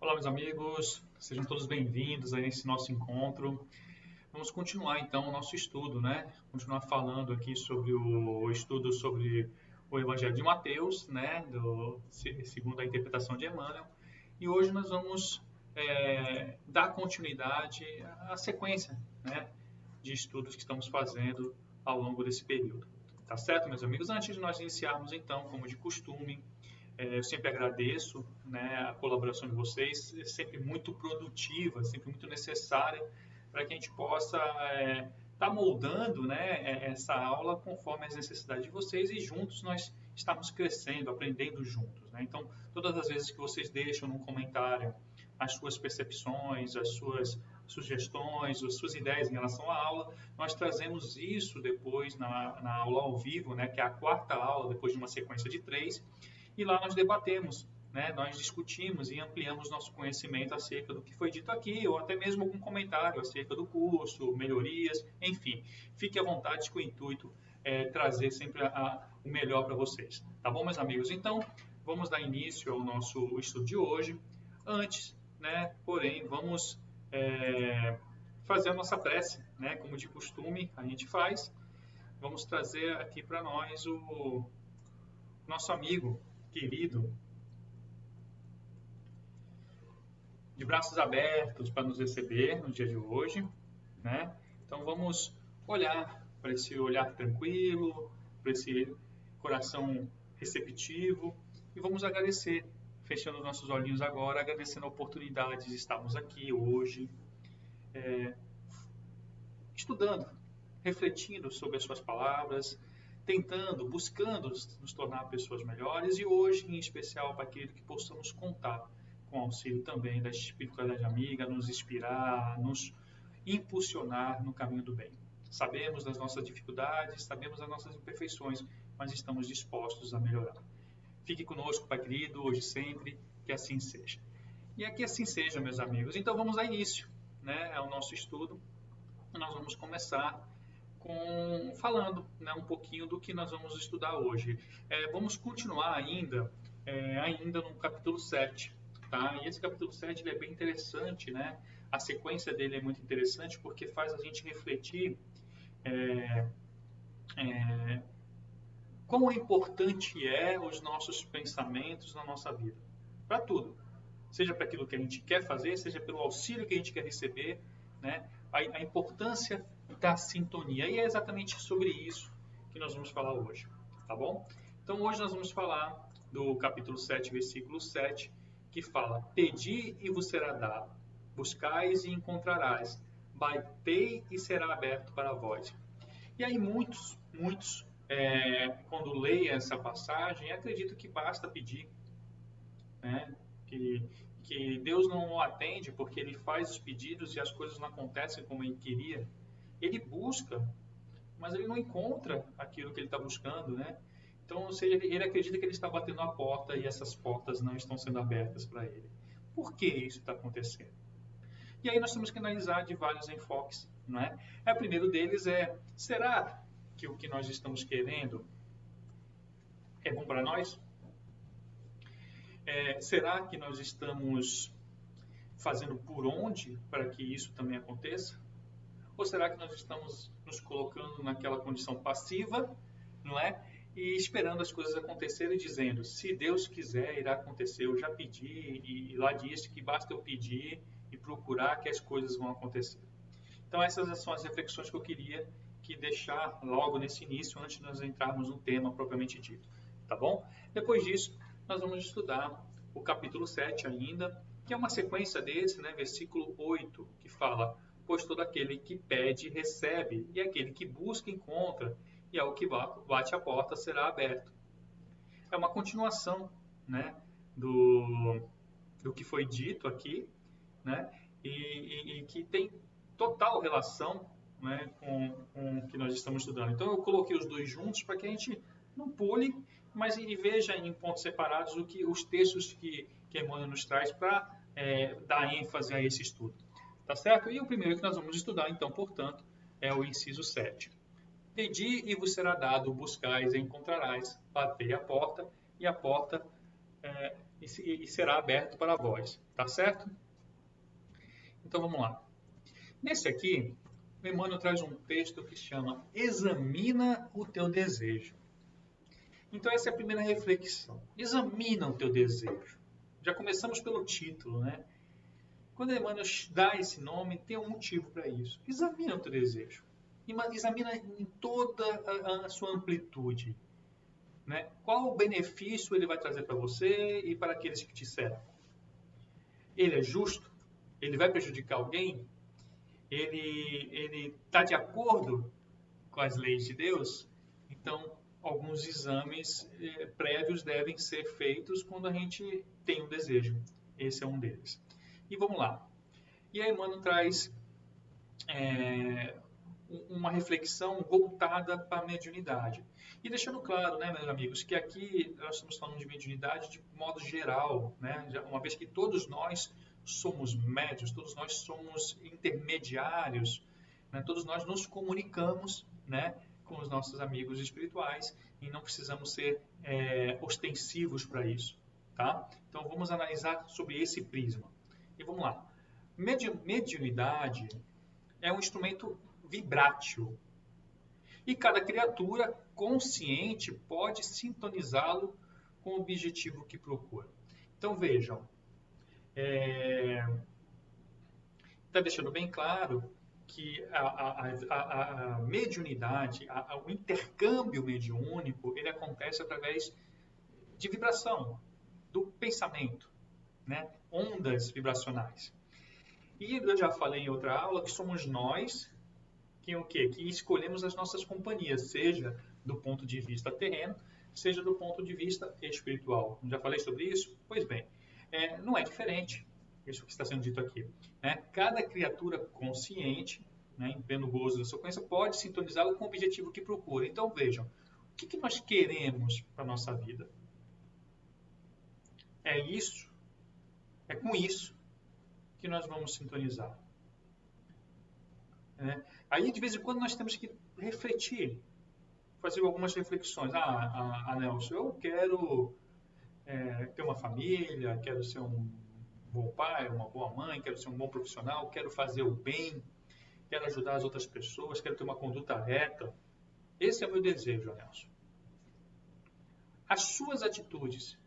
Olá, meus amigos, sejam todos bem-vindos a esse nosso encontro. Vamos continuar então o nosso estudo, né? Continuar falando aqui sobre o estudo sobre o Evangelho de Mateus, né? Segundo a interpretação de Emmanuel. E hoje nós vamos dar continuidade à sequência, né? De estudos que estamos fazendo ao longo desse período. Tá certo, meus amigos? Antes de nós iniciarmos então, como de costume, eu sempre agradeço, né, a colaboração de vocês, é sempre muito produtiva, sempre muito necessária para que a gente possa estar moldando, né, essa aula conforme as necessidades de vocês e juntos nós estamos crescendo, aprendendo juntos, né? Então, todas as vezes que vocês deixam no comentário as suas percepções, as suas sugestões, as suas ideias em relação à aula, nós trazemos isso depois na aula ao vivo, né, que é a quarta aula, depois de uma sequência de 3, e lá nós debatemos, né? Nós discutimos e ampliamos nosso conhecimento acerca do que foi dito aqui, ou até mesmo algum comentário acerca do curso, melhorias, enfim. Fique à vontade com o intuito trazer sempre o melhor para vocês. Tá bom, meus amigos? Então, vamos dar início ao nosso estudo de hoje. Antes, né, porém, vamos fazer a nossa prece, né? Como de costume a gente faz. Vamos trazer aqui para nós o nosso amigo querido, de braços abertos para nos receber no dia de hoje, né? Então vamos olhar para esse olhar tranquilo, para esse coração receptivo e vamos agradecer, fechando nossos olhinhos agora, agradecendo a oportunidade de estarmos aqui hoje, estudando, refletindo sobre as suas palavras, tentando, buscando nos tornar pessoas melhores e hoje, em especial, para aquilo que possamos contar com o auxílio também da espiritualidade amiga, nos inspirar, nos impulsionar no caminho do bem. Sabemos das nossas dificuldades, sabemos das nossas imperfeições, mas estamos dispostos a melhorar. Fique conosco, Pai querido, hoje e sempre, que assim seja. E que assim seja, meus amigos. Então vamos dar início, né, ao nosso estudo. Nós vamos começar falando, né, um pouquinho do que nós vamos estudar hoje. Vamos continuar ainda no capítulo 7. Tá? E esse capítulo 7 ele é bem interessante, né? A sequência dele é muito interessante porque faz a gente refletir quão importante os nossos pensamentos na nossa vida. Para tudo. Seja para aquilo que a gente quer fazer, seja pelo auxílio que a gente quer receber, né? A importância da sintonia. E é exatamente sobre isso que nós vamos falar hoje, tá bom? Então, hoje nós vamos falar do capítulo 7, versículo 7, que fala: Pedi e vos será dado, buscais e encontrarás, batei e será aberto para vós. E aí muitos, quando leem essa passagem, acreditam que basta pedir, né? Que Deus não o atende porque ele faz os pedidos e as coisas não acontecem como ele queria. Ele busca, mas ele não encontra aquilo que ele está buscando, né? Então, ou seja, ele acredita que ele está batendo a porta e essas portas não estão sendo abertas para ele. Por que isso está acontecendo? E aí nós temos que analisar de vários enfoques, não é? O primeiro deles será que o que nós estamos querendo é bom para nós? Será que nós estamos fazendo por onde para que isso também aconteça? Ou será que nós estamos nos colocando naquela condição passiva, não é? E esperando as coisas acontecerem e dizendo, se Deus quiser, irá acontecer. Eu já pedi e lá disse que basta eu pedir e procurar que as coisas vão acontecer. Então essas são as reflexões que eu queria deixar logo nesse início, antes de nós entrarmos no tema propriamente dito. Tá bom? Depois disso, nós vamos estudar o capítulo 7 ainda, que é uma sequência desse, né? Versículo 8, que fala: Pois todo aquele que pede, recebe, e aquele que busca, encontra, e ao que bate a porta será aberto. É uma continuação, né, do que foi dito aqui, né, e que tem total relação, né, com o que nós estamos estudando. Então, eu coloquei os dois juntos para que a gente não pule, mas veja em pontos separados os textos que Emmanuel nos traz para dar ênfase a esse estudo. Tá certo? E o primeiro que nós vamos estudar, então, portanto, é o inciso 7. Pedi e vos será dado, buscais e encontrarás, batei a porta, e a porta e será aberto para vós. Tá certo? Então vamos lá. Nesse aqui, o Emmanuel traz um texto que chama Examina o teu desejo. Então essa é a primeira reflexão. Examina o teu desejo. Já começamos pelo título, né? Quando Emmanuel dá esse nome, tem um motivo para isso. Examina o teu desejo. Examina em toda a sua amplitude. Né? Qual o benefício ele vai trazer para você e para aqueles que te servem? Ele é justo? Ele vai prejudicar alguém? Ele está de acordo com as leis de Deus? Então, alguns exames prévios devem ser feitos quando a gente tem um desejo. Esse é um deles. E vamos lá. E aí, Emmanuel traz uma reflexão voltada para a mediunidade. E deixando claro, né, meus amigos, que aqui nós estamos falando de mediunidade de modo geral, né? Uma vez que todos nós somos médios, todos nós somos intermediários, né? Todos nós nos comunicamos, né, com os nossos amigos espirituais e não precisamos ser ostensivos para isso, tá? Então vamos analisar sobre esse prisma. E vamos lá. Mediunidade é um instrumento vibrátil. E cada criatura consciente pode sintonizá-lo com o objetivo que procura. Então vejam, está deixando bem claro que a mediunidade, o intercâmbio mediúnico, ele acontece através de vibração, do pensamento, né? Ondas vibracionais. E eu já falei em outra aula que somos nós que escolhemos as nossas companhias, seja do ponto de vista terreno, seja do ponto de vista espiritual. Já falei sobre isso? Pois bem, não é diferente isso que está sendo dito aqui. Né? Cada criatura consciente, né, em pleno gozo da sua consciência, pode sintonizá-lo com o objetivo que procura. Então vejam, o que nós queremos para a nossa vida? É isso, é com isso que nós vamos sintonizar. Aí, de vez em quando, nós temos que refletir, fazer algumas reflexões. Nelson, eu quero ter uma família, quero ser um bom pai, uma boa mãe, quero ser um bom profissional, quero fazer o bem, quero ajudar as outras pessoas, quero ter uma conduta reta. Esse é o meu desejo, Nelson. As suas atitudes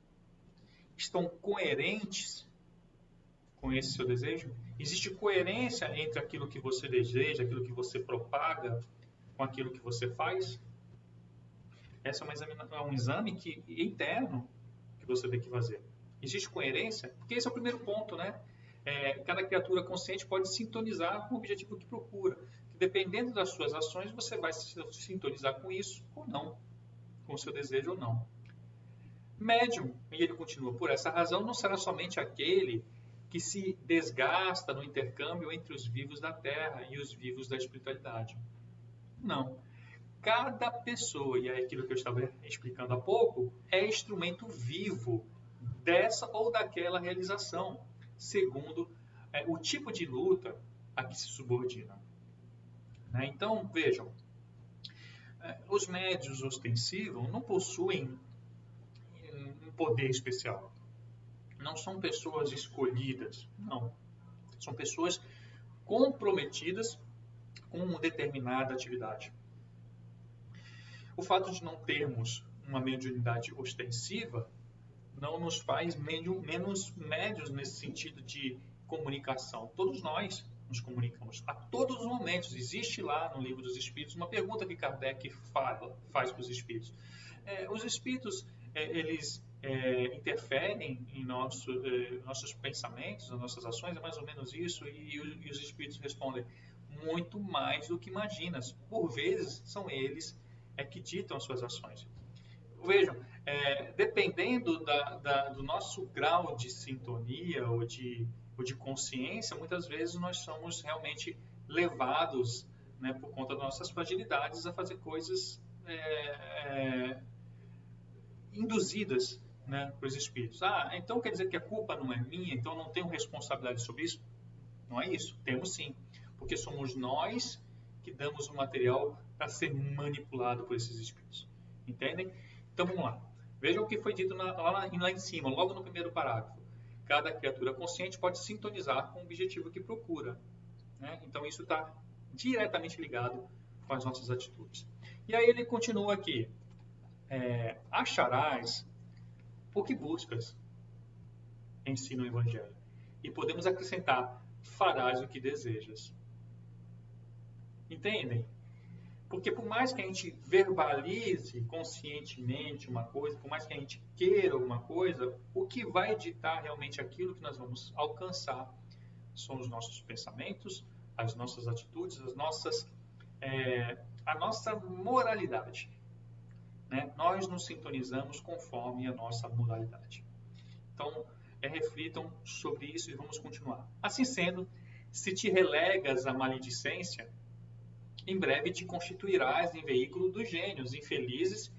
estão coerentes com esse seu desejo? Existe coerência entre aquilo que você deseja, aquilo que você propaga, com aquilo que você faz? Esse é um exame interno que você tem que fazer. Existe coerência? Porque esse é o primeiro ponto, né? Cada criatura consciente pode sintonizar com o objetivo que procura. Dependendo das suas ações, você vai se sintonizar com isso ou não, com o seu desejo ou não. Médium, e ele continua, por essa razão, não será somente aquele que se desgasta no intercâmbio entre os vivos da Terra e os vivos da espiritualidade. Não. Cada pessoa, e é aquilo que eu estava explicando há pouco, é instrumento vivo dessa ou daquela realização, segundo o tipo de luta a que se subordina. Né? Então, vejam, os médios ostensivos não possuem um poder especial. Não são pessoas escolhidas, não. São pessoas comprometidas com uma determinada atividade. O fato de não termos uma mediunidade ostensiva não nos faz menos médios nesse sentido de comunicação. Todos nós nos comunicamos a todos os momentos. Existe lá no Livro dos Espíritos uma pergunta que Kardec faz para os espíritos. Os espíritos, eles interferem em nossos pensamentos, nas nossas ações, é mais ou menos isso, e os espíritos respondem muito mais do que imaginas. Por vezes, são eles que ditam as suas ações. Vejam, dependendo do nosso grau de sintonia ou de consciência, muitas vezes nós somos realmente levados, né, por conta das nossas fragilidades, a fazer coisas induzidas, né, para os espíritos. Então quer dizer que a culpa não é minha, então eu não tenho responsabilidade sobre isso? Não é isso. Temos sim, porque somos nós que damos o material para ser manipulado por esses espíritos. Entendem? Então vamos lá. Vejam o que foi dito lá em cima, logo no primeiro parágrafo. Cada criatura consciente pode sintonizar com o objetivo que procura, né? Então, isso está diretamente ligado com as nossas atitudes. E aí ele continua aqui. Acharás o que buscas, ensina o Evangelho. E podemos acrescentar, farás o que desejas. Entendem? Porque por mais que a gente verbalize conscientemente uma coisa, por mais que a gente queira alguma coisa, o que vai ditar realmente aquilo que nós vamos alcançar são os nossos pensamentos, as nossas atitudes, a nossa moralidade. Né? Nós nos sintonizamos conforme a nossa moralidade. Então, reflitam sobre isso e vamos continuar. Assim sendo, se te relegas à maledicência, em breve te constituirás em veículo dos gênios infelizes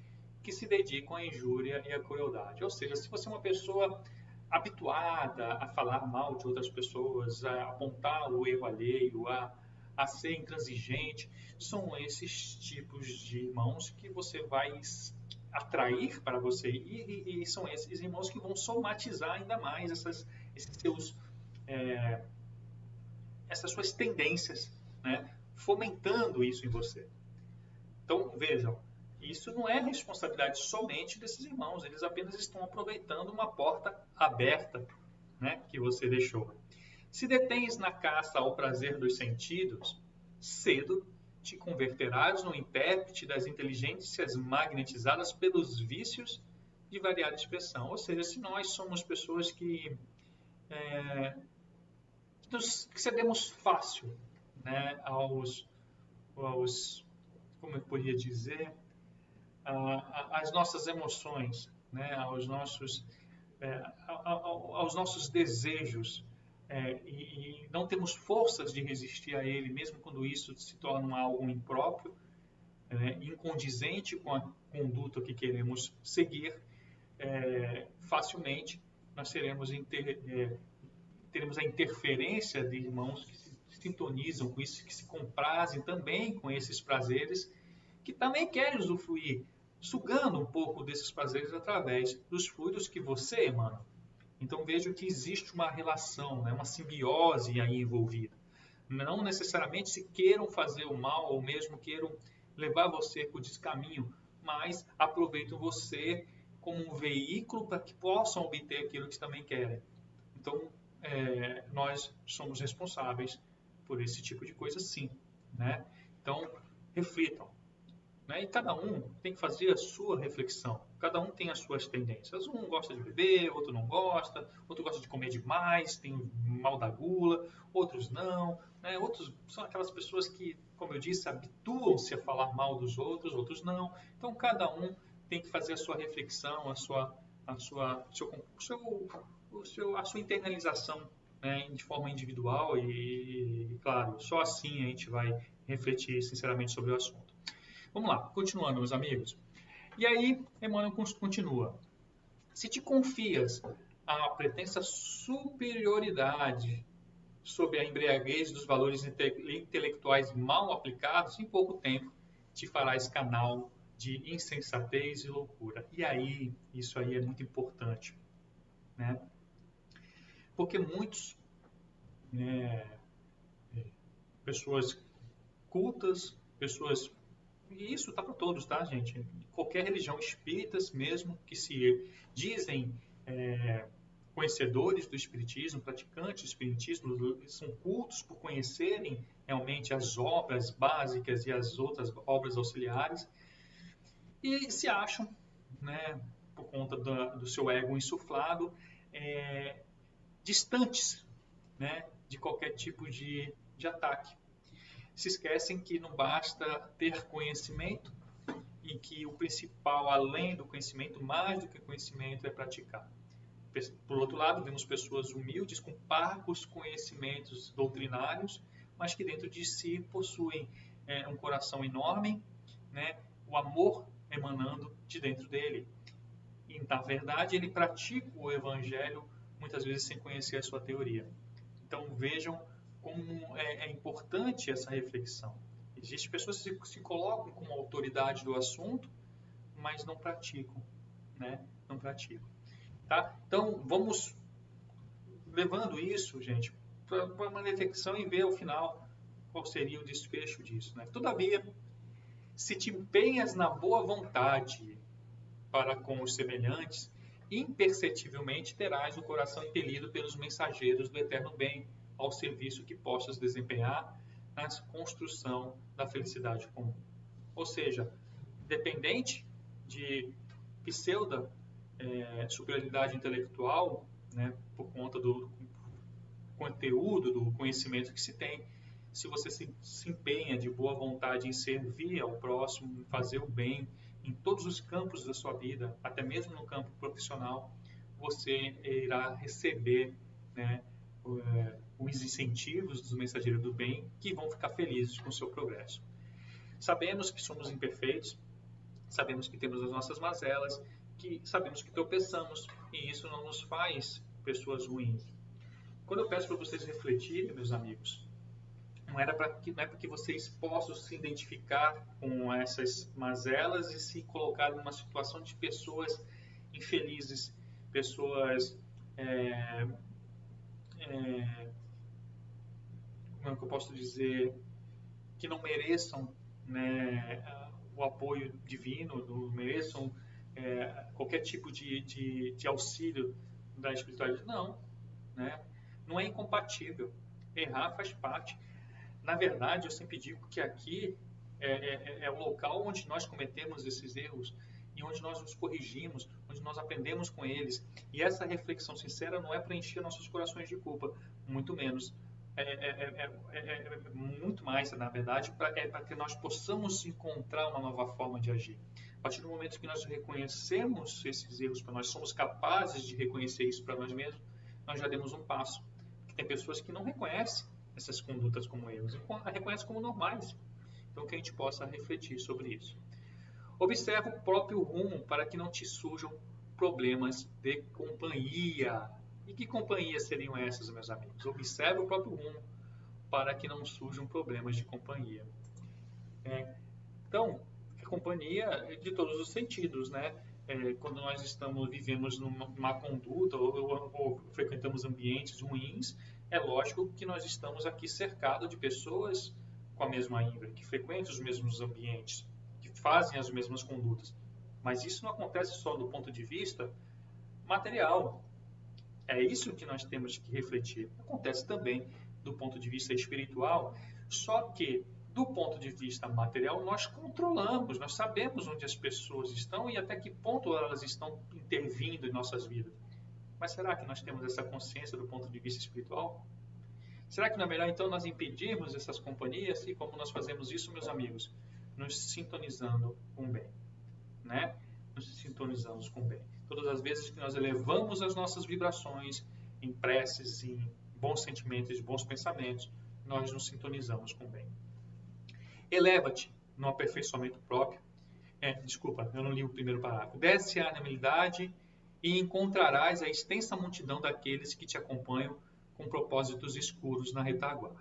que se dedicam à injúria e à crueldade. Ou seja, se você é uma pessoa habituada a falar mal de outras pessoas, a apontar o erro alheio, a ser intransigente, são esses tipos de irmãos que você vai atrair para você e são esses irmãos que vão somatizar ainda mais essas suas tendências, né? Fomentando isso em você. Então, vejam, isso não é responsabilidade somente desses irmãos, eles apenas estão aproveitando uma porta aberta, né, que você deixou. Se detens na caça ao prazer dos sentidos, cedo te converterás no intérprete das inteligências magnetizadas pelos vícios de variada expressão. Ou seja, se nós somos pessoas que nos cedemos fácil, né, aos, como eu poderia dizer, às nossas emoções, né, aos nossos desejos, e não temos forças de resistir a ele, mesmo quando isso se torna algo impróprio, incondizente com a conduta que queremos seguir, facilmente nós teremos a interferência de irmãos que se sintonizam com isso, que se comprazem também com esses prazeres, que também querem usufruir, sugando um pouco desses prazeres através dos fluidos que você emana. Então vejo que existe uma relação, né, uma simbiose aí envolvida. Não necessariamente se queiram fazer o mal ou mesmo queiram levar você para o descaminho, mas aproveitam você como um veículo para que possam obter aquilo que também querem. Então, nós somos responsáveis por esse tipo de coisa, sim, né? Então, reflitam, né? E cada um tem que fazer a sua reflexão. Cada um tem as suas tendências. Um gosta de beber, outro não gosta, outro gosta de comer demais, tem mal da gula, outros não, né? Outros são aquelas pessoas que, como eu disse, habituam-se a falar mal dos outros, outros não. Então, cada um tem que fazer a sua reflexão, a sua internalização, né, de forma individual e, claro, só assim a gente vai refletir sinceramente sobre o assunto. Vamos lá, continuando, meus amigos. E aí, Emmanuel continua. Se te confias a pretensa superioridade sob a embriaguez dos valores intelectuais mal aplicados, em pouco tempo te farás canal de insensatez e loucura. E aí, isso aí é muito importante, né? Porque muitos, pessoas cultas, pessoas... E isso está para todos, tá, gente? Qualquer religião, espíritas mesmo, que se dizem conhecedores do espiritismo, praticantes do espiritismo, são cultos por conhecerem realmente as obras básicas e as outras obras auxiliares, e se acham, né, por conta do seu ego insuflado, distantes, né, de qualquer tipo de ataque. Se esquecem que não basta ter conhecimento e que o principal, além do conhecimento, mais do que conhecimento, é praticar. Por outro lado, vemos pessoas humildes com parcos conhecimentos doutrinários, mas que dentro de si possuem um coração enorme, né, o amor emanando de dentro dele. E, na verdade, ele pratica o evangelho muitas vezes sem conhecer a sua teoria. Então, vejam como é importante essa reflexão. Existem pessoas que se colocam como autoridade do assunto, mas não praticam, né? não praticam. Tá? Então, vamos levando isso, gente, para uma reflexão e ver ao final qual seria o desfecho disso. Né? Todavia, se te empenhas na boa vontade para com os semelhantes, imperceptivelmente terás o coração impelido pelos mensageiros do eterno bem ao serviço que possas desempenhar na construção da felicidade comum. Ou seja, dependente de pseudo superioridade intelectual, né, por conta do conteúdo, do conhecimento que se tem, se você se empenha de boa vontade em servir ao próximo, em fazer o bem, em todos os campos da sua vida, até mesmo no campo profissional, você irá receber, né, os incentivos dos mensageiros do bem que vão ficar felizes com o seu progresso. Sabemos que somos imperfeitos, sabemos que temos as nossas mazelas, que sabemos que tropeçamos, e isso não nos faz pessoas ruins. Quando eu peço para vocês refletirem, meus amigos, não é para que vocês possam se identificar com essas mazelas e se colocar numa situação de pessoas infelizes, pessoas como é que eu posso dizer, que não mereçam, né, o apoio divino, não mereçam qualquer tipo de auxílio da espiritualidade. Não, né? Não é incompatível. Errar faz parte. Na verdade, eu sempre digo que aqui é o local onde nós cometemos esses erros e onde nós nos corrigimos, onde nós aprendemos com eles. E essa reflexão sincera não é para encher nossos corações de culpa, muito menos. Muito mais, na verdade, para que nós possamos encontrar uma nova forma de agir. A partir do momento que nós reconhecemos esses erros para nós, somos capazes de reconhecer isso para nós mesmos, nós já demos um passo. Porque tem pessoas que não reconhecem essas condutas como erros, reconhecem como normais. Então, que a gente possa refletir sobre isso. Observa o próprio rumo para que não te surjam problemas de companhia. E que companhias seriam essas, meus amigos? Observe o próprio rumo para que não surjam problemas de companhia. Então, a companhia de todos os sentidos, né? Quando nós vivemos numa conduta ou frequentamos ambientes ruins, é lógico que nós estamos aqui cercados de pessoas com a mesma índole, que frequentam os mesmos ambientes, que fazem as mesmas condutas. Mas isso não acontece só do ponto de vista material. É isso que nós temos que refletir. Acontece também do ponto de vista espiritual, só que do ponto de vista material nós controlamos, nós sabemos onde as pessoas estão e até que ponto elas estão intervindo em nossas vidas. Mas será que nós temos essa consciência do ponto de vista espiritual? Será que não é melhor então nós impedirmos essas companhias? E como nós fazemos isso, meus amigos? Nos sintonizando com o bem, né? Nos sintonizamos com o bem. Todas as vezes que nós elevamos as nossas vibrações em preces, em bons sentimentos, bons pensamentos, nós nos sintonizamos com o bem. Eleva-te no aperfeiçoamento próprio. Desculpa, eu não li o primeiro parágrafo. Desce-a na humildade e encontrarás a extensa multidão daqueles que te acompanham com propósitos escuros na retaguarda.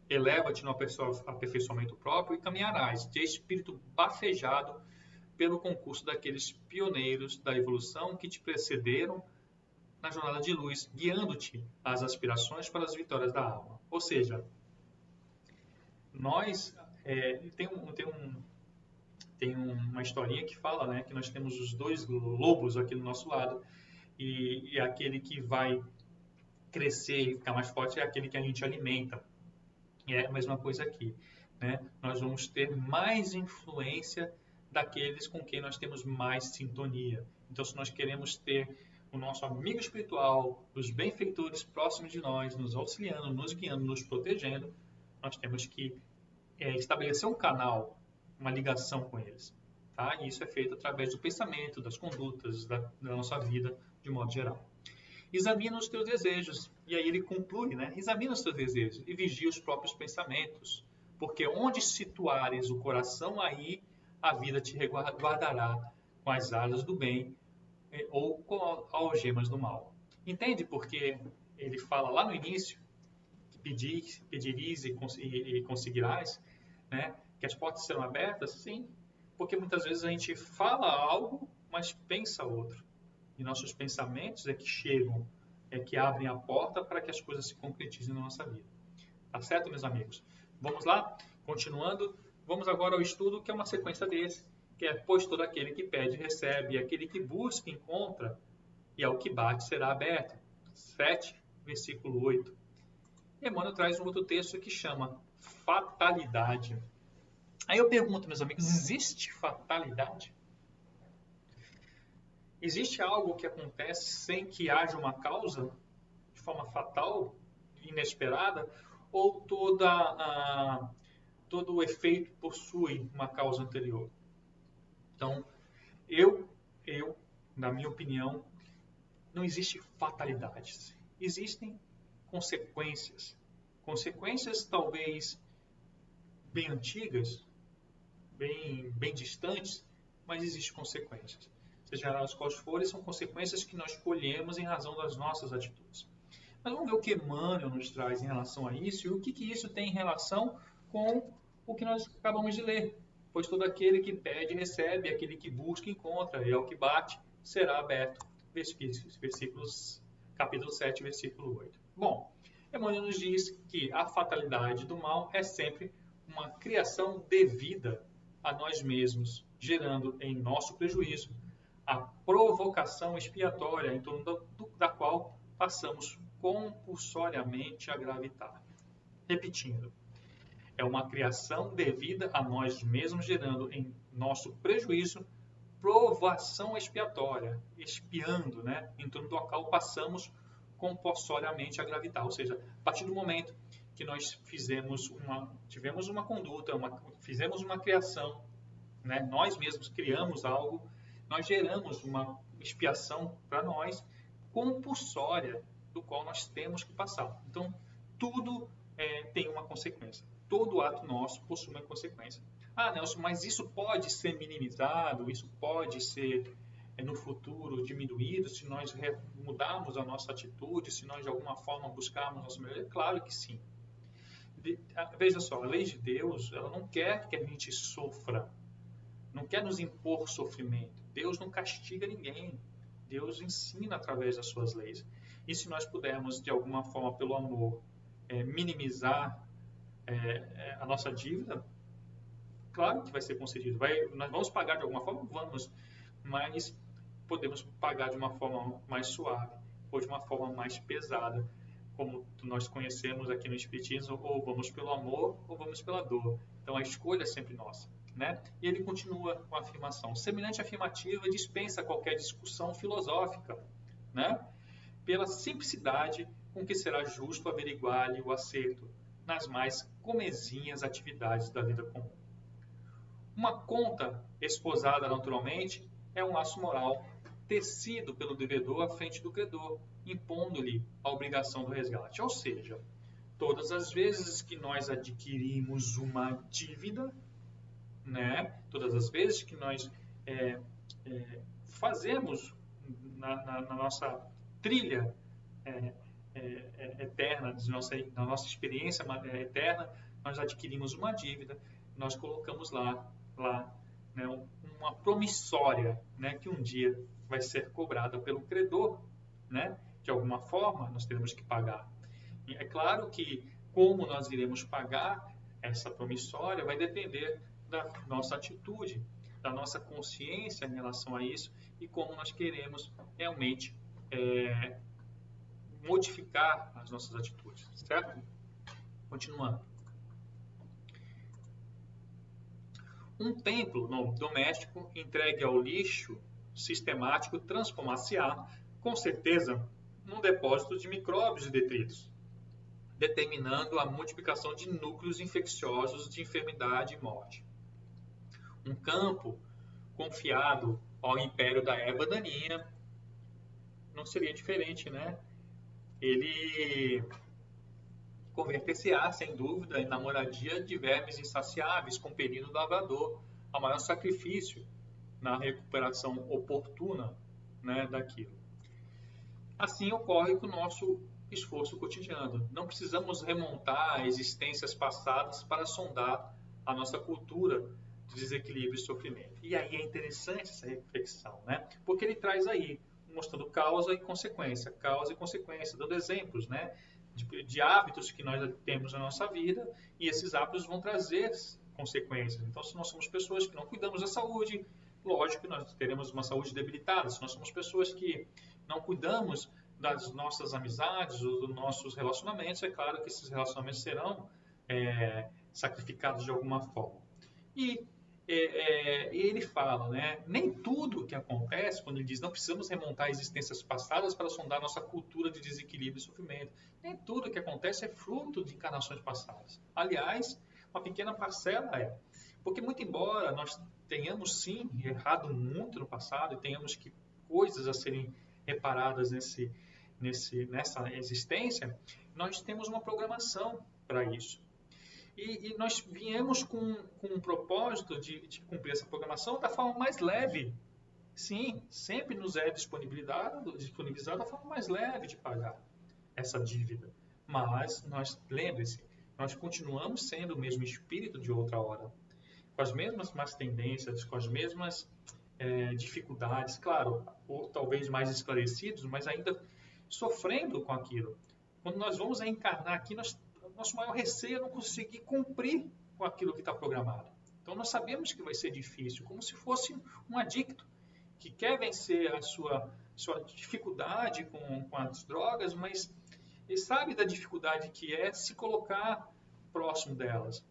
Eleva-te no aperfeiçoamento próprio e caminharás de espírito bafejado pelo concurso daqueles pioneiros da evolução que te precederam na jornada de luz, guiando-te às aspirações para as vitórias da alma. Ou seja, nós tem uma historinha que fala, né, que nós temos os dois lobos aqui do nosso lado e aquele que vai crescer e ficar mais forte é aquele que a gente alimenta. E é a mesma coisa aqui, né? Nós vamos ter mais influência daqueles com quem nós temos mais sintonia. Então, se nós queremos ter o nosso amigo espiritual, os benfeitores próximos de nós, nos auxiliando, nos guiando, nos protegendo, nós temos que estabelecer um canal, uma ligação com eles. Tá? E isso é feito através do pensamento, das condutas, da nossa vida, de modo geral. Examina os teus desejos. E aí ele conclui, né? Examina os teus desejos e vigia os próprios pensamentos. Porque onde situares o coração, aí a vida te guardará com as asas do bem ou com algemas do mal. Entende porque ele fala lá no início que pediris e conseguirás, né? Que as portas serão abertas? Sim. Porque muitas vezes a gente fala algo, mas pensa outro. E nossos pensamentos é que chegam, é que abrem a porta para que as coisas se concretizem na nossa vida. Tá certo, meus amigos? Vamos lá? Continuando, vamos agora ao estudo, que é uma sequência desse, que é: pois todo aquele que pede, recebe, e aquele que busca, encontra, e ao que bate será aberto. 7, versículo 8. Emmanuel traz um outro texto que chama fatalidade. Aí eu pergunto, meus amigos, existe fatalidade? Existe algo que acontece sem que haja uma causa, de forma fatal, inesperada, ou todo o efeito possui uma causa anterior? Então, eu, na minha opinião, não existe fatalidades. Existem consequências. Consequências talvez bem antigas, bem distantes, mas existem consequências. Seja elas quais forem, são consequências que nós colhemos em razão das nossas atitudes. Mas vamos ver o que Emmanuel nos traz em relação a isso e o que isso tem em relação com o que nós acabamos de ler. Pois todo aquele que pede, recebe, aquele que busca, encontra, e ao que bate, será aberto. Capítulo 7, versículo 8. Bom, Emmanuel nos diz que a fatalidade do mal é sempre uma criação devida a nós mesmos, gerando em nosso prejuízo a provocação expiatória em torno da qual passamos compulsoriamente a gravitar. Repetindo, é uma criação devida a nós mesmos, gerando em nosso prejuízo provação expiatória, expiando, né, em torno do qual passamos compulsoriamente a gravitar. Ou seja, a partir do momento que nós tivemos uma conduta, fizemos uma criação, né, nós mesmos criamos algo, nós geramos uma expiação para nós compulsória, do qual nós temos que passar. Então, tudo tem uma consequência. Todo ato nosso possui uma consequência. Ah, Nelson, mas isso pode ser minimizado, isso pode ser, no futuro, diminuído, se nós mudarmos a nossa atitude, se nós, de alguma forma, buscarmos nossa melhoria? Claro que sim. Veja só, a lei de Deus, ela não quer que a gente sofra, não quer nos impor sofrimento. Deus não castiga ninguém. Deus ensina através das suas leis. E se nós pudermos, de alguma forma, pelo amor, minimizar a nossa dívida, claro que vai ser concedido. Nós vamos pagar de alguma forma? Vamos. Mas podemos pagar de uma forma mais suave ou de uma forma mais pesada, como nós conhecemos aqui no Espiritismo, ou vamos pelo amor ou vamos pela dor. Então a escolha é sempre nossa. Né? E ele continua com a afirmação: semelhante afirmativa dispensa qualquer discussão filosófica, né? Pela simplicidade com que será justo averiguar-lhe o acerto nas mais comezinhas atividades da vida comum. Uma conta esposada naturalmente é um laço moral tecido pelo devedor à frente do credor, impondo-lhe a obrigação do resgate. Ou seja, todas as vezes que nós adquirimos uma dívida, né? Todas as vezes que nós fazemos na nossa trilha eterna, na nossa experiência eterna, nós adquirimos uma dívida, nós colocamos lá né, uma promissória, né, que um dia vai ser cobrada pelo credor, né? De alguma forma nós teremos que pagar. E é claro que como nós iremos pagar essa promissória vai depender da nossa atitude, da nossa consciência em relação a isso e como nós queremos realmente modificar as nossas atitudes, certo? Continuando. Um templo doméstico entregue ao lixo sistemático transformar-se-á, com certeza, num depósito de micróbios e detritos, determinando a multiplicação de núcleos infecciosos de enfermidade e morte. Um campo confiado ao império da erva daninha não seria diferente, né? Ele converter-se-á, sem dúvida, na moradia de vermes insaciáveis, compelindo o lavrador ao maior sacrifício na recuperação oportuna, né, daquilo. Assim ocorre com o nosso esforço cotidiano. Não precisamos remontar a existências passadas para sondar a nossa cultura de desequilíbrio e sofrimento. E aí é interessante essa reflexão, né? Porque ele traz aí mostrando causa e consequência, dando exemplos, né, de hábitos que nós temos na nossa vida, e esses hábitos vão trazer consequências. Então, se nós somos pessoas que não cuidamos da saúde, lógico que nós teremos uma saúde debilitada. Se nós somos pessoas que não cuidamos das nossas amizades ou dos nossos relacionamentos, é claro que esses relacionamentos serão sacrificados de alguma forma. E ele fala, né, nem tudo que acontece, quando ele diz não precisamos remontar existências passadas para sondar nossa cultura de desequilíbrio e sofrimento, nem tudo que acontece é fruto de encarnações passadas. Aliás, uma pequena parcela porque muito embora nós tenhamos sim errado muito no passado e tenhamos coisas a serem reparadas nessa existência, nós temos uma programação para isso. E nós viemos com um propósito de cumprir essa programação da forma mais leve. Sim, sempre nos é disponibilizada a forma mais leve de pagar essa dívida. Mas, lembre-se, nós continuamos sendo o mesmo espírito de outra hora. Com as mesmas más tendências, com as mesmas dificuldades, claro, ou talvez mais esclarecidos, mas ainda sofrendo com aquilo. Quando nós vamos encarnar aqui, nosso maior receio é não conseguir cumprir com aquilo que está programado. Então, nós sabemos que vai ser difícil, como se fosse um adicto que quer vencer a sua dificuldade com as drogas, mas ele sabe da dificuldade que é se colocar próximo delas.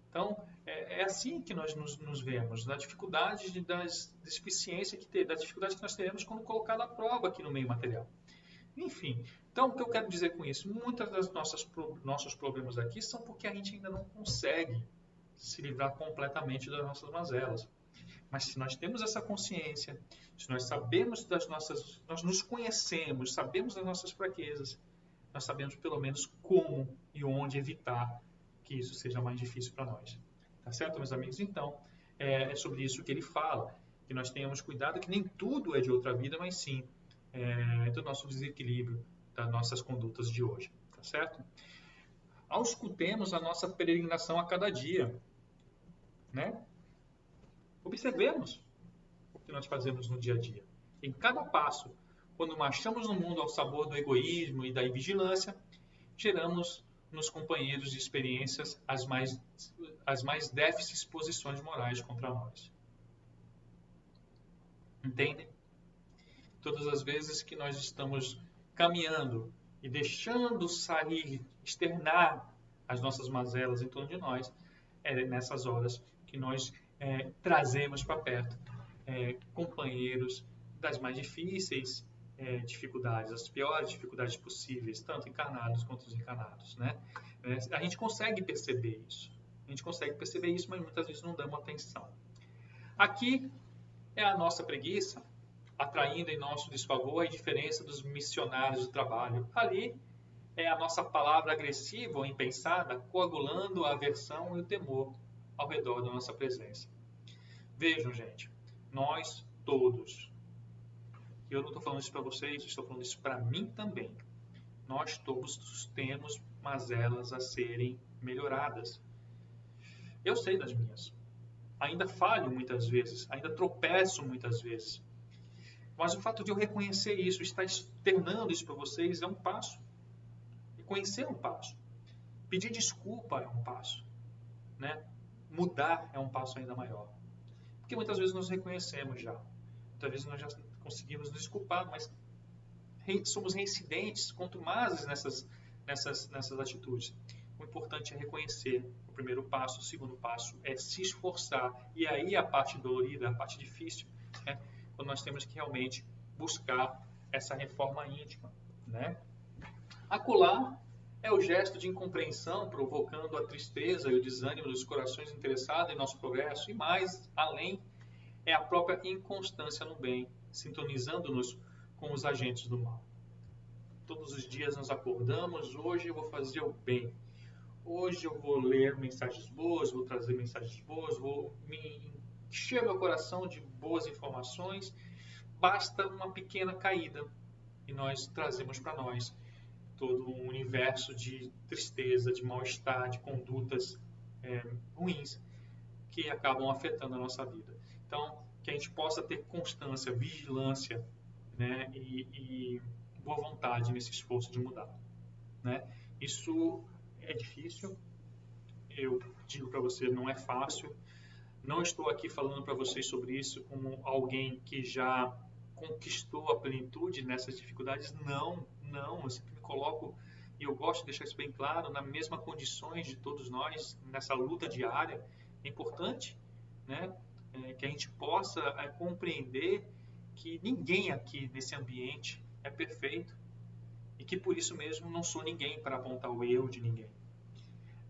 Então, é assim que nós nos vemos, da dificuldade da deficiência da dificuldade que nós teremos quando colocado à prova aqui no meio material. Enfim, então o que eu quero dizer com isso? Muitas das nossos problemas aqui são porque a gente ainda não consegue se livrar completamente das nossas mazelas. Mas se nós temos essa consciência, se nós sabemos nós nos conhecemos, sabemos das nossas fraquezas, nós sabemos pelo menos como e onde evitar que isso seja mais difícil para nós. Tá certo, meus amigos? Então, é sobre isso que ele fala, que nós tenhamos cuidado que nem tudo é de outra vida, mas sim do nosso desequilíbrio, das nossas condutas de hoje, tá certo? Auscultemos a nossa peregrinação a cada dia, né? Observemos o que nós fazemos no dia a dia. Em cada passo, quando marchamos no mundo ao sabor do egoísmo e da invigilância, geramos nos companheiros de experiências as mais déficits posições morais contra nós. Entendem? Todas as vezes que nós estamos caminhando e deixando sair, externar as nossas mazelas em torno de nós, é nessas horas que nós trazemos para perto companheiros das mais difíceis dificuldades, as piores dificuldades possíveis, tanto encarnados quanto desencarnados, né? A gente consegue perceber isso. Mas muitas vezes não damos atenção. Aqui é a nossa preguiça, atraindo em nosso desfavor a indiferença dos missionários do trabalho. Ali é a nossa palavra agressiva ou impensada, coagulando a aversão e o temor ao redor da nossa presença. Vejam, gente, nós todos, e eu não estou falando isso para vocês, estou falando isso para mim também, nós todos temos mazelas a serem melhoradas. Eu sei das minhas. Ainda falho muitas vezes, ainda tropeço muitas vezes. Mas o fato de eu reconhecer isso, estar externando isso para vocês é um passo. Reconhecer é um passo. Pedir desculpa é um passo. Né? Mudar é um passo ainda maior. Porque muitas vezes nós reconhecemos já. Muitas vezes nós já conseguimos nos desculpar, mas somos reincidentes, contumazes nessas atitudes. O importante é reconhecer o primeiro passo. O segundo passo é se esforçar. E aí a parte dolorida, a parte difícil, né? Quando nós temos que realmente buscar essa reforma íntima, né? Acolá é o gesto de incompreensão, provocando a tristeza e o desânimo dos corações interessados em nosso progresso, e mais além é a própria inconstância no bem, sintonizando-nos com os agentes do mal. Todos os dias nós acordamos, hoje eu vou fazer o bem, hoje eu vou ler mensagens boas, vou trazer mensagens boas, vou me encher meu coração de boas informações. Basta uma pequena caída e nós trazemos para nós todo um universo de tristeza, de mal-estar, de condutas ruins que acabam afetando a nossa vida. Então, que a gente possa ter constância, vigilância, né, e boa vontade nesse esforço de mudar, né? Isso é difícil, eu digo para você, não é fácil. Não estou aqui falando para vocês sobre isso como alguém que já conquistou a plenitude nessas dificuldades. Não, não, eu sempre me coloco, e eu gosto de deixar isso bem claro, nas mesmas condições de todos nós, nessa luta diária. É importante, né, que a gente possa compreender que ninguém aqui nesse ambiente é perfeito e que por isso mesmo não sou ninguém para apontar o erro de ninguém,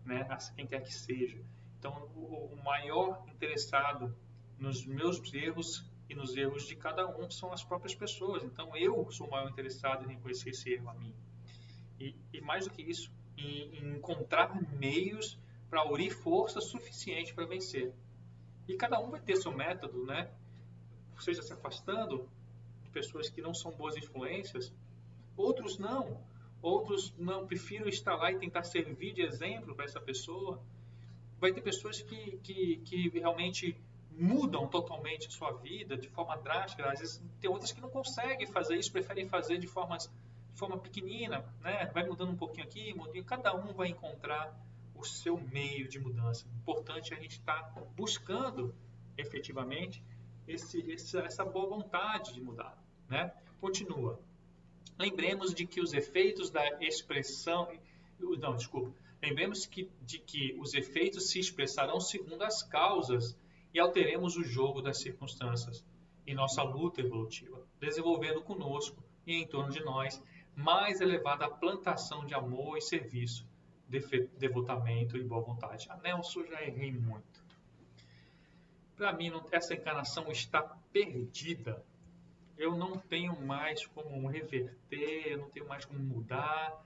né, a quem quer que seja. Então, o maior interessado nos meus erros e nos erros de cada um são as próprias pessoas. Então, eu sou o maior interessado em reconhecer esse erro a mim. E mais do que isso, em encontrar meios para unir força suficiente para vencer. E cada um vai ter seu método, né? Seja se afastando de pessoas que não são boas influências, outros não, prefiro estar lá e tentar servir de exemplo para essa pessoa. Vai ter pessoas que realmente mudam totalmente a sua vida de forma drástica. Às vezes tem outras que não conseguem fazer isso, preferem fazer de forma pequenina, né? Vai mudando um pouquinho aqui, cada um vai encontrar o seu meio de mudança. O importante é a gente estar buscando efetivamente essa boa vontade de mudar, né? Continua. Lembremos de que os efeitos da expressão... Não, desculpa. Lembremos de que os efeitos se expressarão segundo as causas e alteremos o jogo das circunstâncias em nossa luta evolutiva, desenvolvendo conosco e em torno de nós mais elevada plantação de amor e serviço, devotamento e boa vontade. Nelson, já errei muito. Para mim, essa encarnação está perdida. Eu não tenho mais como reverter, eu não tenho mais como mudar.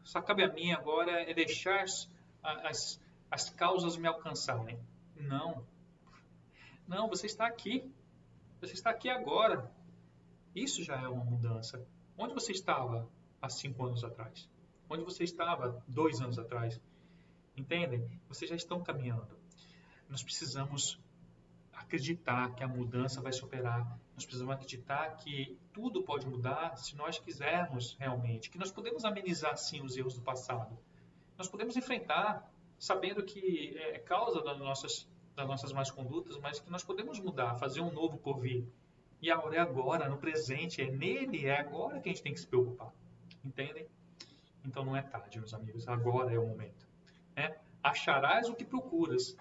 Só cabe a mim agora é deixar as causas me alcançarem. Não. Não, você está aqui. Você está aqui agora. Isso já é uma mudança. Onde você estava há 5 anos atrás? Onde você estava 2 anos atrás? Entendem? Vocês já estão caminhando. Nós precisamos acreditar que a mudança vai se operar. Nós precisamos acreditar que tudo pode mudar se nós quisermos realmente. Que nós podemos amenizar, sim, os erros do passado. Nós podemos enfrentar, sabendo que é causa das nossas más condutas, mas que nós podemos mudar, fazer um novo por vir. E a hora é agora, no presente, é nele, é agora que a gente tem que se preocupar. Entendem? Então não é tarde, meus amigos. Agora é o momento. Acharás o que procuras.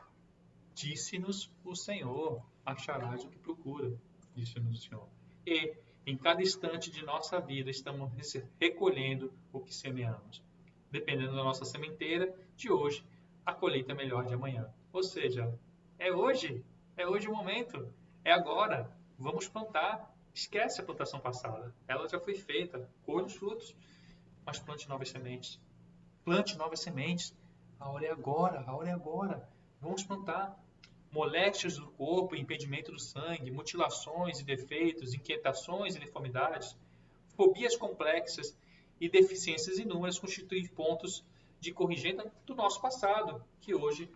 Disse-nos o Senhor, acharás o que procura, disse-nos o Senhor. E, em cada instante de nossa vida, estamos recolhendo o que semeamos. Dependendo da nossa sementeira de hoje, a colheita é melhor de amanhã. Ou seja, é hoje o momento, é agora. Vamos plantar. Esquece a plantação passada, ela já foi feita, colhe os frutos, mas plante novas sementes. Plante novas sementes. A hora é agora, a hora é agora. Vamos plantar. Moléstias do corpo, impedimento do sangue, mutilações e defeitos, inquietações e deformidades, fobias complexas e deficiências inúmeras constituem pontos de corrigenda do nosso passado, que hoje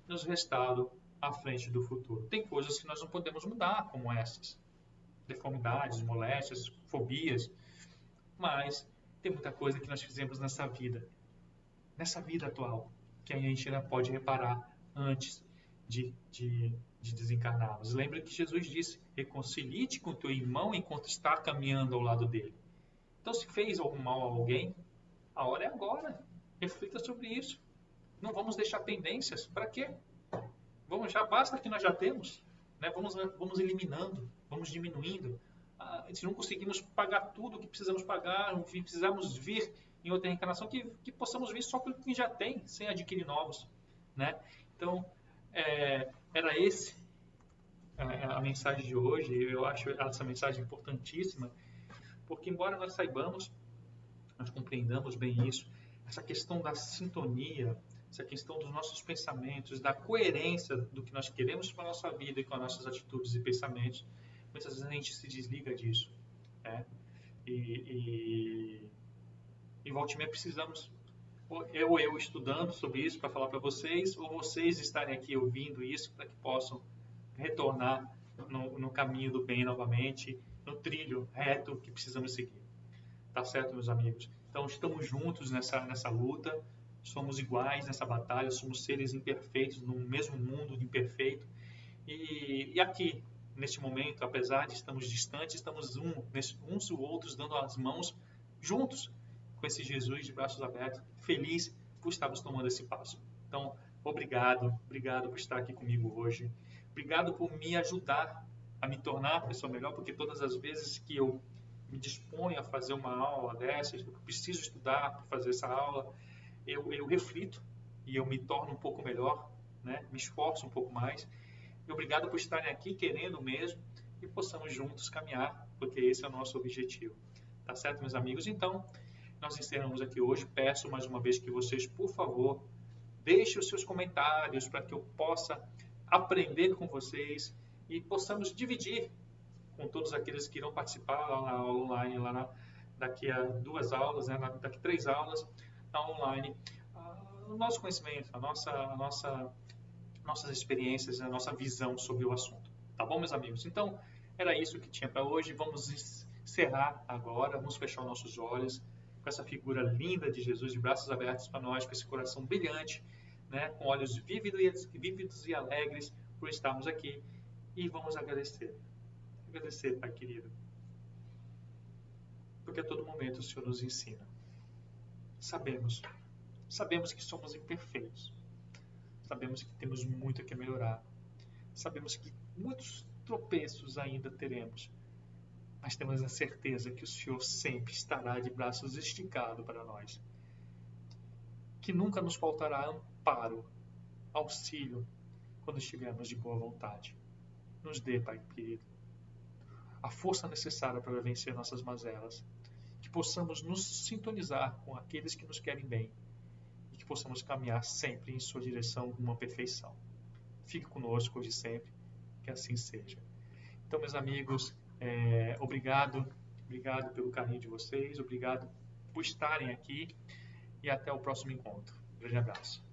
nos restaram à frente do futuro. Tem coisas que nós não podemos mudar, como essas. Deformidades, moléstias, fobias. Mas tem muita coisa que nós fizemos nessa vida atual, que a gente ainda pode reparar antes de desencarnarmos. Lembra que Jesus disse: reconcilie-te com teu irmão enquanto está caminhando ao lado dele. Então, se fez algum mal a alguém, a hora é agora. Reflita sobre isso. Não vamos deixar pendências. Para quê? Já basta que nós já temos. Né? Vamos eliminando, vamos diminuindo. Se não conseguimos pagar tudo o que precisamos pagar, precisamos vir em outra reencarnação, que possamos vir só pelo que já tem, sem adquirir novos. Né? Então, era a mensagem de hoje. Eu acho essa mensagem importantíssima, porque embora nós saibamos, nós compreendamos bem isso, essa questão da sintonia, essa questão dos nossos pensamentos, da coerência do que nós queremos para a nossa vida e com as nossas atitudes e pensamentos, muitas vezes a gente se desliga disso. Né? E volta e meia precisamos, ou eu estudando sobre isso para falar para vocês, ou vocês estarem aqui ouvindo isso para que possam retornar no caminho do bem novamente no trilho reto que precisamos seguir. Tá certo, meus amigos? Então, estamos juntos nessa luta, somos iguais nessa batalha, somos seres imperfeitos, no mesmo mundo imperfeito. E aqui, neste momento, apesar de estarmos distantes, estamos uns e outros dando as mãos juntos com esse Jesus de braços abertos, feliz por estarmos tomando esse passo. Então, obrigado por estar aqui comigo hoje. Obrigado por me ajudar a me tornar a pessoa melhor, porque todas as vezes que eu me disponho a fazer uma aula dessas, eu preciso estudar para fazer essa aula, eu reflito e eu me torno um pouco melhor, né? Me esforço um pouco mais. E obrigado por estarem aqui querendo mesmo e possamos juntos caminhar, porque esse é o nosso objetivo. Tá certo, meus amigos? Então, nós encerramos aqui hoje. Peço mais uma vez que vocês, por favor, deixem os seus comentários para que eu possa aprender com vocês e possamos dividir com todos aqueles que irão participar lá na aula online, daqui a 2 aulas, né, daqui a 3 aulas, na online, o nosso conhecimento, nossas experiências, a nossa visão sobre o assunto. Tá bom, meus amigos? Então, era isso que tinha para hoje. Vamos encerrar agora, vamos fechar os nossos olhos com essa figura linda de Jesus de braços abertos para nós, com esse coração brilhante, né, com olhos vívidos e alegres por estarmos aqui. E vamos agradecer. Agradecer, Pai querido, porque a todo momento o Senhor nos ensina. Sabemos que somos imperfeitos, sabemos que temos muito a melhorar, sabemos que muitos tropeços ainda teremos, mas temos a certeza que o Senhor sempre estará de braços esticados para nós, que nunca nos faltará amparo, auxílio, quando estivermos de boa vontade. Nos dê, Pai querido, a força necessária para vencer nossas mazelas, que possamos nos sintonizar com aqueles que nos querem bem e que possamos caminhar sempre em sua direção com uma perfeição. Fique conosco hoje e sempre, que assim seja. Então, meus amigos, obrigado pelo carinho de vocês, obrigado por estarem aqui e até o próximo encontro. Um grande abraço.